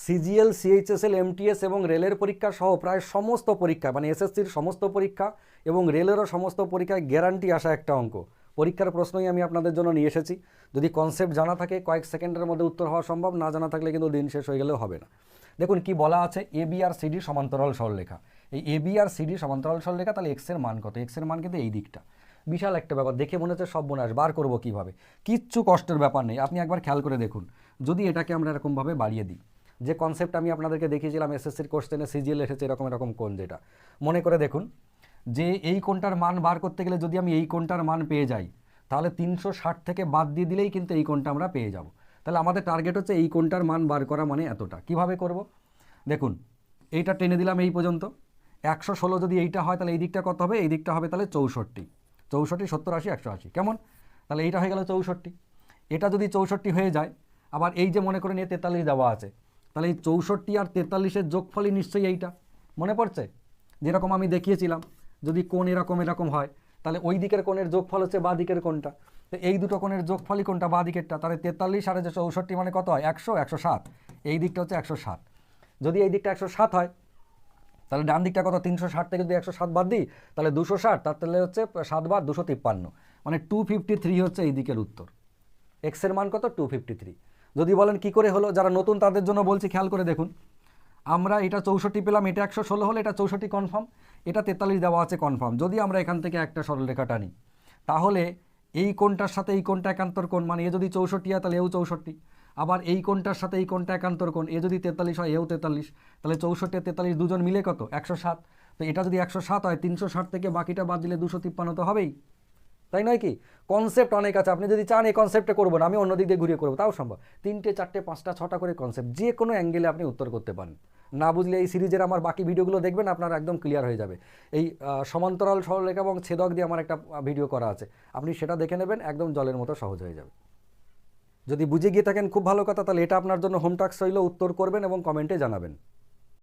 CGL, CHSL, MTS এবং রেলের পরীক্ষা সহ প্রায় সমস্ত পরীক্ষা, মানে এসএসসির সমস্ত পরীক্ষা এবং রেলেরও সমস্ত পরীক্ষায় গ্যারান্টি আসা একটা অঙ্ক পরীক্ষার প্রশ্নই আমি আপনাদের জন্য নিয়ে এসেছি। যদি কনসেপ্ট জানা থাকে কয়েক সেকেন্ডের মধ্যে উত্তর হওয়া সম্ভব, না জানা থাকলে কিন্তু দিন শেষ হয়ে গেলেও হবে না। দেখুন কি বলা আছে, এ বি আর সিডি সমান্তরাল সরলরেখা। এই এ বি আর সিডি সমান্তরাল সরলরেখা, তাহলে এক্সের মান কত? এক্সের মান কিন্তু এই দিকটা। বিশাল একটা ব্যাপার, দেখে মনে হচ্ছে সব বোনাস বার করবো কীভাবে, কিচ্ছু কষ্টের ব্যাপার নেই। আপনি একবার খেয়াল করে দেখুন, যদি এটাকে আমরা এরকমভাবে বাড়িয়ে দিই, যে কনসেপ্ট আমি আপনাদেরকে দেখিয়েছিলাম এসএসসির কোশ্চেনে সিজিএল এসেছে এরকম এরকম কোণ, যেটা মনে করে দেখুন যে এই কোণটার মান বার করতে গেলে যদি আমি এই কোণটার মান পেয়ে যাই, তাহলে 360 থেকে বাদ দিয়ে দিলেই কিন্তু এই কোণটা আমরা পেয়ে যাব। তাহলে আমাদের টার্গেট হচ্ছে এই কোণটার মান বার করা, মানে এতটা। কিভাবে করব দেখুন, এইটা টেনে দিলাম এই পর্যন্ত, 116 যদি এইটা হয় তাহলে এই দিকটা কত হবে? এই দিকটা হবে তাহলে 64, 64, 70, 80, 180, কেমন? তাহলে এইটা হয়ে গেল 64। এটা যদি 64 হয়ে যায়, আবার এই যে মনে করে নিয়ে 43 দেওয়া আছে, তাহলে এই 64 আর 43-এর যোগফলই নিশ্চয়ই এইটা। মনে পড়ছে যেরকম আমি দেখিয়েছিলাম, যদি কোণ এরকম এরকম হয় তাহলে ওই দিকের কোণের যোগফল হচ্ছে বাঁ দিকের কোণটা। তো এই দুটো কোণের যোগফলই কোনটা? বাঁ দিকেরটা। তাহলে 43 আর 64 মানে কত হয়? 100, 107। এই দিকটা হচ্ছে 107। যদি এই দিকটা 107 হয় তাহলে ডান দিকটা কত? 360 থেকে যদি 107 বাদ দিই তাহলে 260, তাহলে হচ্ছে 7 বার 253, মানে 253 হচ্ছে এই দিকের উত্তর। এক্সের মান কত? 253। যদি বলেন কি করে হলো, যারা নতুন তাদের জন্য বলছি, খেয়াল করে দেখুন, আমরা এটা 64 পেলাম, এটা 116 হলে এটা 64 কনফার্ম, এটা 43 দেওয়া আছে কনফার্ম। যদি আমরা এখান থেকে একটা সরলরেখা টানি, তাহলে এই কোণটার সাথে এই কোণটা একান্তর কোণ, মানে এ যদি 64 হয় তাহলে এও 64। আবার এই কোণটার সাথে এই কোণটা একান্তর কোণ, এ যদি 43 হয় এও 43, তাহলে 64 আর 43 দুজন মিলে কত? 107। তো এটা যদি 107 হয়, 360 থেকে বাকিটা বাদ দিলে 253 তো হবেই, তাই নয় কি? কনসেপ্ট অনেক আছে, আপনি যদি চান এই কনসেপ্টে করবো না, আমি অন্য দিক দিয়ে ঘুরিয়ে করবো, তাও সম্ভব। 3টে 4টে 5টা 6টা করে কনসেপ্ট, যে কোনো অ্যাঙ্গেলে আপনি উত্তর করতে পারেন। না বুঝলে এই সিরিজের আমার বাকি ভিডিওগুলো দেখবেন, আপনার একদম ক্লিয়ার হয়ে যাবে। এই সমান্তরাল সরলরেখা এবং ছেদক দিয়ে আমার একটা ভিডিও করা আছে, আপনি সেটা দেখে নেবেন, একদম জলের মতো সহজ হয়ে যাবে। যদি বুঝে গিয়ে থাকেন খুব ভালো কথা, তাহলে এটা আপনার জন্য হোম টাস্ক হইলো, উত্তর করবেন এবং কমেন্টে জানাবেন।